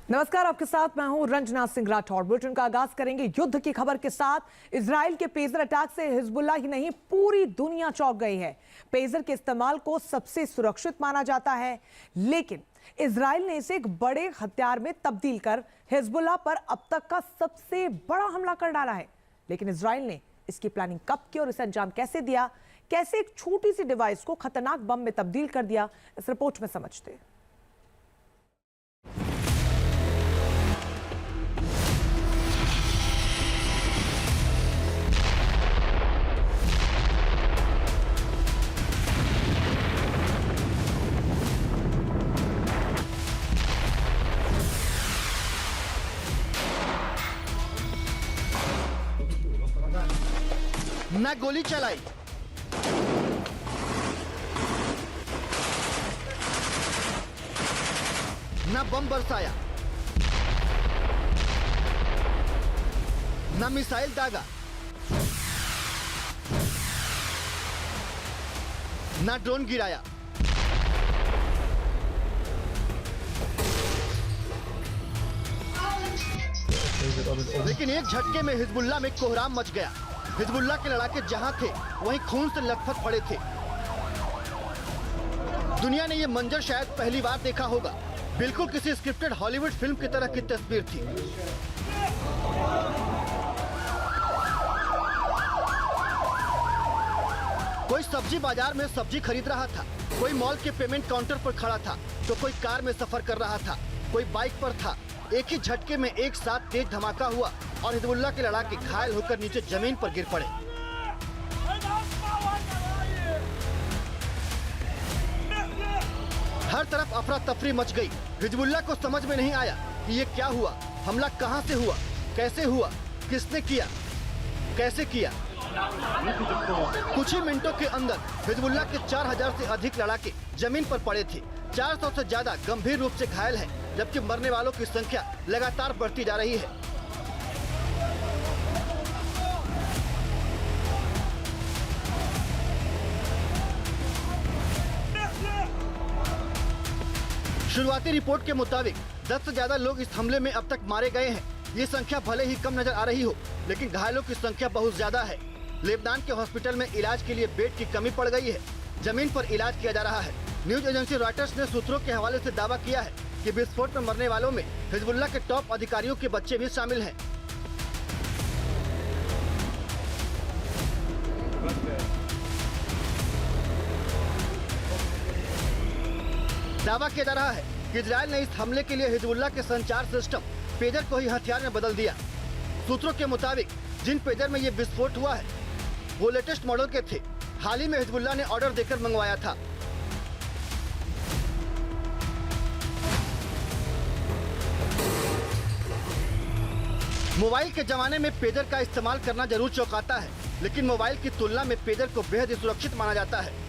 नमस्कार, आपके साथ मैं हूं रंजना सिंह राठौड़। बुलेटिन का आगाज करेंगे युद्ध की खबर के साथ। इजराइल के पेजर अटैक से हिजबुल्ला ही नहीं पूरी दुनिया चौंक गई है। पेजर के इस्तेमाल को सबसे सुरक्षित माना जाता है, लेकिन इजराइल ने इसे एक बड़े हथियार में तब्दील कर हिजबुल्ला पर अब तक का सबसे बड़ा हमला कर डाला है। लेकिन इजराइल ने इसकी प्लानिंग कब की और इसे अंजाम कैसे दिया, कैसे एक छोटी सी डिवाइस को खतरनाक बम में तब्दील कर दिया, इस रिपोर्ट में समझते हैं। न गोली चलाई, न बम बरसाया, न मिसाइल दागा, न ड्रोन गिराया। लेकिन एक झटके में हिजबुल्ला में कोहराम मच गया। हिजबुल्ला के लड़ाके जहां थे वहीं खून से लथपथ पड़े थे। दुनिया ने यह मंजर शायद पहली बार देखा होगा। बिल्कुल किसी स्क्रिप्टेड हॉलीवुड फिल्म की तरह की तस्वीर थी। कोई सब्जी बाजार में सब्जी खरीद रहा था, कोई मॉल के पेमेंट काउंटर पर खड़ा था, तो कोई कार में सफर कर रहा था, कोई बाइक पर था। एक ही झटके में एक साथ तेज धमाका हुआ और हिजबुल्ला के लड़ाके घायल होकर नीचे जमीन पर गिर पड़े। हर तरफ अफरा तफरी मच गई। हिजबुल्ला को समझ में नहीं आया कि ये क्या हुआ, हमला कहां से हुआ, कैसे हुआ, किसने किया, कैसे किया। कुछ ही मिनटों के अंदर हिजबुल्ला के 4000 से अधिक लड़ाके जमीन पर पड़े थे। 400 से ज्यादा गंभीर रूप से घायल हैं, जबकि मरने वालों की संख्या लगातार बढ़ती जा रही है। शुरुआती रिपोर्ट के मुताबिक 10 से ज्यादा लोग इस हमले में अब तक मारे गए हैं। ये संख्या भले ही कम नजर आ रही हो, लेकिन घायलों की संख्या बहुत ज्यादा है। लेबनान के हॉस्पिटल में इलाज के लिए बेड की कमी पड़ गई है। जमीन पर इलाज किया जा रहा है। न्यूज एजेंसी रॉयटर्स ने सूत्रों के हवाले से दावा किया है कि विस्फोट में मरने वालों में हिजबुल्ला के टॉप अधिकारियों के बच्चे भी शामिल हैं। दावा किया जा रहा है कि इजराइल ने इस हमले के लिए हिजबुल्ला के संचार सिस्टम पेजर को ही हथियार में बदल दिया। सूत्रों के मुताबिक जिन पेजर में ये विस्फोट हुआ है वो लेटेस्ट मॉडल के थे। हाल ही में हिजबुल्ला ने ऑर्डर देकर मंगवाया था। मोबाइल के जमाने में पेजर का इस्तेमाल करना जरूर चौंकाता है, लेकिन मोबाइल की तुलना में पेजर को बेहद ही सुरक्षित माना जाता है।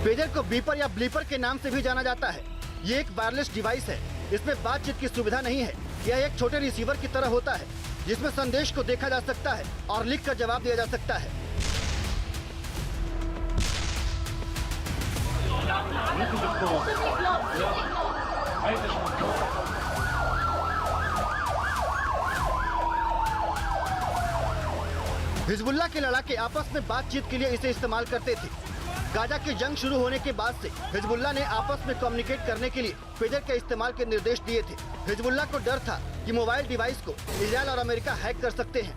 पेजर को बीपर या ब्लीपर के नाम से भी जाना जाता है। ये एक वायरलेस डिवाइस है। इसमें बातचीत की सुविधा नहीं है। यह एक छोटे रिसीवर की तरह होता है, जिसमें संदेश को देखा जा सकता है और लिखकर जवाब दिया जा सकता है। हिजबुल्ला के लड़ाके आपस में बातचीत के लिए इसे इस्तेमाल करते थे। गाजा की जंग शुरू होने के बाद से हिजबुल्ला ने आपस में कम्युनिकेट करने के लिए पेजर के इस्तेमाल के निर्देश दिए थे। हिजबुल्ला को डर था कि मोबाइल डिवाइस को इजराइल और अमेरिका हैक कर सकते हैं।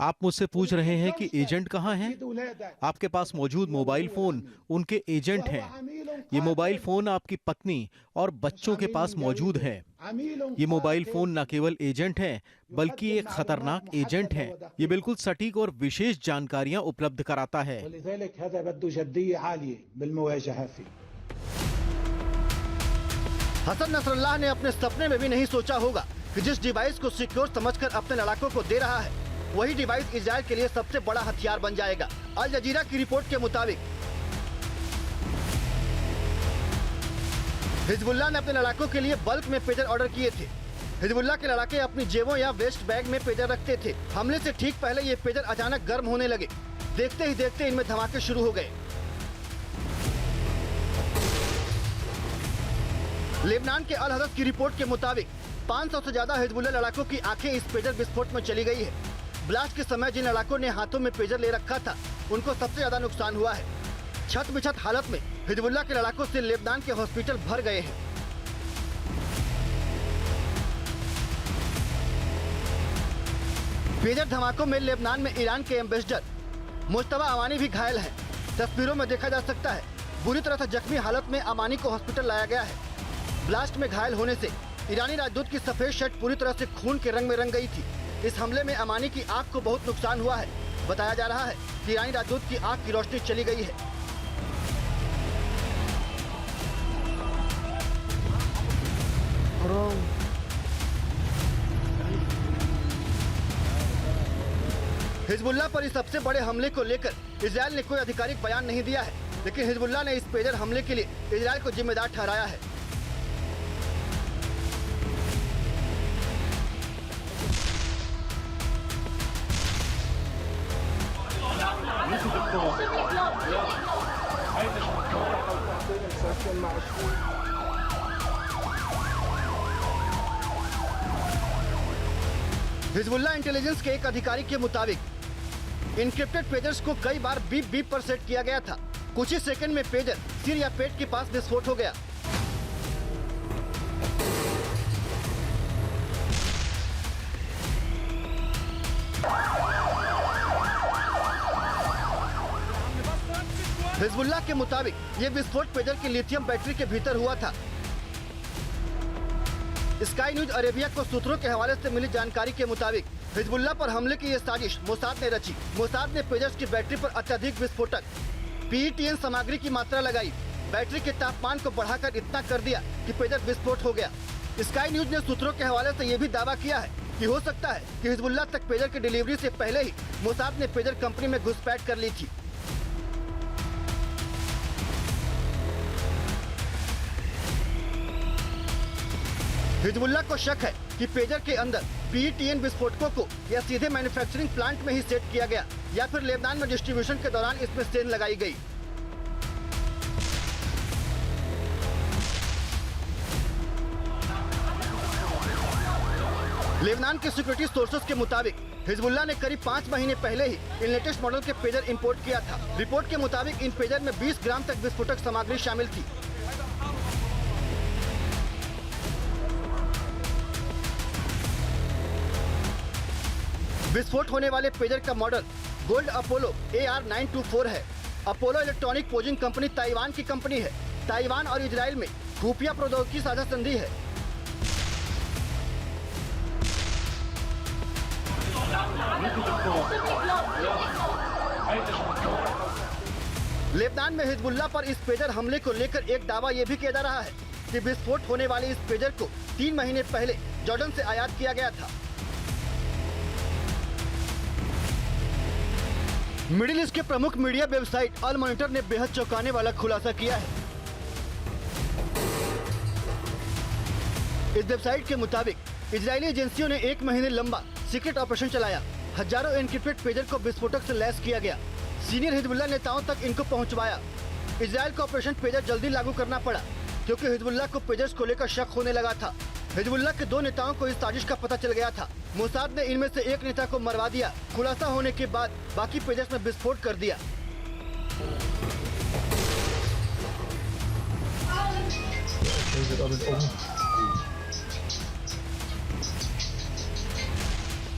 आप मुझसे पूछ रहे हैं कि एजेंट कहाँ हैं? आपके पास मौजूद मोबाइल फोन उनके एजेंट हैं। ये मोबाइल फोन आपकी पत्नी और बच्चों के पास मौजूद है। ये मोबाइल फोन न केवल एजेंट है, बल्कि एक खतरनाक एजेंट है। ये बिल्कुल सटीक और विशेष जानकारियां उपलब्ध कराता है। हसन नसरल्लाह ने अपने सपने में भी नहीं सोचा होगा कि जिस डिवाइस को सिक्योर समझकर अपने लड़ाकों को दे रहा है, वही डिवाइस इजराइल के लिए सबसे बड़ा हथियार बन जाएगा। अल जजीरा की रिपोर्ट के मुताबिक हिजबुल्लाह ने अपने लड़ाकों के लिए बल्क में पेजर ऑर्डर किए थे। हिजबुल्लाह के लड़ाके अपनी जेबों या वेस्ट बैग में पेजर रखते थे। हमले से ठीक पहले ये पेजर अचानक गर्म होने लगे। देखते ही देखते इनमें धमाके शुरू हो गए। लेबनान के अल हदथ की रिपोर्ट के मुताबिक 500 से ज्यादा हिजबुल्लाह लड़ाकों की आंखें इस पेजर विस्फोट में चली गई है। ब्लास्ट के समय जिन लड़ाकों ने हाथों में पेजर ले रखा था उनको सबसे ज्यादा नुकसान हुआ है। छत बिछत हालत में हिजबुल्लाह के लड़ाकों से लेबनान के हॉस्पिटल भर गए हैं। पेजर धमाकों में लेबनान में ईरान के एम्बेसडर मुश्तबा अमानी भी घायल हैं। तस्वीरों में देखा जा सकता है बुरी तरह से जख्मी हालत में अमानी को हॉस्पिटल लाया गया है। ब्लास्ट में घायल होने से ईरानी राजदूत की सफेद शर्ट पूरी तरह से खून के रंग में रंग गई थी। इस हमले में अमानी की आंख को बहुत नुकसान हुआ है। बताया जा रहा है कि ईरानी राजदूत की आंख की रोशनी चली गई है। हिजबुल्लाह पर इस सबसे बड़े हमले को लेकर इजरायल ने कोई आधिकारिक बयान नहीं दिया है, लेकिन हिजबुल्लाह ने इस पेजर हमले के लिए इजरायल को जिम्मेदार ठहराया है। हिजबुल्लाह इंटेलिजेंस के एक अधिकारी के मुताबिक इनक्रिप्टेड पेजर्स को कई बार बीप बीप पर सेट किया गया था। कुछ ही सेकंड में पेजर सिर या पेट के पास विस्फोट हो गया। हिजबुल्लाह के मुताबिक ये विस्फोट पेजर की लिथियम बैटरी के भीतर हुआ था। स्काई न्यूज अरेबिया को सूत्रों के हवाले से मिली जानकारी के मुताबिक हिजबुल्लाह पर हमले की ये साजिश मोसाद ने रची। मोसाद ने पेजर्स की बैटरी पर अत्यधिक विस्फोटक PETN सामग्री की मात्रा लगाई। बैटरी के तापमान को बढ़ाकर इतना कर दिया कि पेजर विस्फोट हो गया। स्काई न्यूज ने सूत्रों के हवाले से ये भी दावा किया है कि हो सकता है कि हिजबुल्लाह तक पेजर की डिलीवरी से पहले ही मोसाद ने पेजर कंपनी में घुसपैठ कर ली थी। हिजबुल्लाह को शक है कि पेजर के अंदर PETN विस्फोटकों को या सीधे मैन्युफैक्चरिंग प्लांट में ही सेट किया गया या फिर लेबनान में डिस्ट्रीब्यूशन के दौरान इसमें सेल लगाई गई। लेबनान के सिक्योरिटी सोर्सेज के मुताबिक हिजबुल्लाह ने करीब 5 महीने पहले ही इन लेटेस्ट मॉडल के पेजर इंपोर्ट किया था। रिपोर्ट के मुताबिक इन पेजर में 20 ग्राम तक विस्फोटक सामग्री शामिल थी। विस्फोट होने वाले पेजर का मॉडल गोल्ड अपोलो AR924 है। Apollo electronic posing company Taiwan की कंपनी है। ताइवान और इजराइल में खुफिया प्रौद्योगिकी साझा संधि है। लेबनान में हिजबुल्लाह पर इस पेजर हमले को लेकर एक दावा यह भी किया जा रहा है कि विस्फोट होने वाले इस पेजर को 3 महीने पहले जॉर्डन से आयात किया गया था। मिडिल ईस्ट के प्रमुख मीडिया वेबसाइट अल मॉनिटर ने बेहद चौंकाने वाला खुलासा किया है। इस वेबसाइट के मुताबिक इजरायली एजेंसियों ने 1 महीने लंबा सीक्रेट ऑपरेशन चलाया। हजारों एनक्रिप्टेड पेजर को विस्फोटक से लैस किया गया। सीनियर हिजबुल्लाह नेताओं तक इनको पहुंचवाया। इजरायल को ऑपरेशन पेजर जल्दी लागू करना पड़ा क्योंकि हिजबुल्लाह को पेजर्स को लेकर शक होने लगा था। हिजबुल्लाह के 2 नेताओं को इस साजिश का पता चल गया था। मोसाद ने इनमें से एक नेता को मरवा दिया। खुलासा होने के बाद बाकी पेजर्स में विस्फोट कर दिया।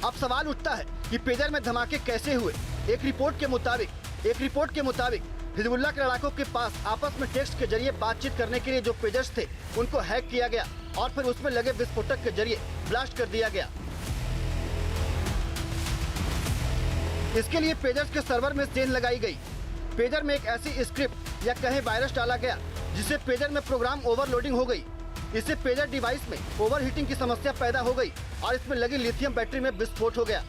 अब सवाल उठता है कि पेजर में धमाके कैसे हुए। एक रिपोर्ट के मुताबिक हिजबुल्लाह के लड़ाकों के पास आपस में टेक्स्ट के जरिए बातचीत करने के लिए जो पेजर्स थे उनको हैक किया गया और फिर उसमें लगे विस्फोटक के जरिए ब्लास्ट कर दिया गया। इसके लिए पेजर्स के सर्वर में सेल लगाई गई। पेजर में एक ऐसी स्क्रिप्ट या कहें वायरस डाला गया जिससे पेजर में प्रोग्राम ओवरलोडिंग हो गई। इससे पेजर डिवाइस में ओवरहीटिंग की समस्या पैदा हो गई और इसमें लगी लिथियम बैटरी में विस्फोट हो गया।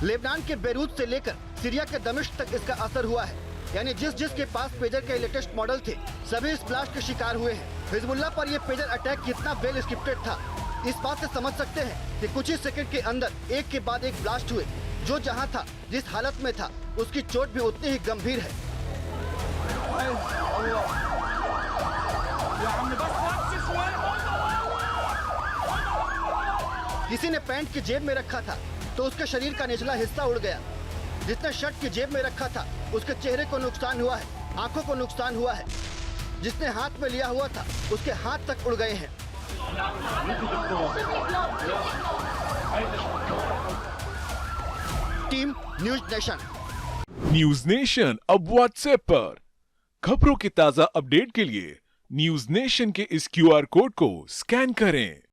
लेबनान के बेरूत से लेकर सीरिया के दमिश्क तक इसका असर हुआ है। यानी जिस के पास पेजर के लेटेस्ट मॉडल थे सभी इस ब्लास्ट के शिकार हुए हैं। हिजबुल्लाह पर यह पेजर अटैक कितना वेल स्क्रिप्टेड था इस बात से समझ सकते हैं कि कुछ ही सेकंड के अंदर एक के बाद एक ब्लास्ट हुए। जो जहां था, जिस हालत में था, उसकी चोट भी उतनी ही गंभीर है। किसी ने पैंट की जेब में रखा था तो उसके शरीर का निचला हिस्सा उड़ गया। जिसने शर्ट की जेब में रखा था उसके चेहरे को नुकसान हुआ है, आंखों को नुकसान हुआ है। जिसने हाथ में लिया हुआ था उसके हाथ तक उड़ गए हैं। Team news nation. News nation अब व्हाट्सएप पर खबरों के ताजा अपडेट के लिए न्यूज नेशन के इस QR कोड को स्कैन करें।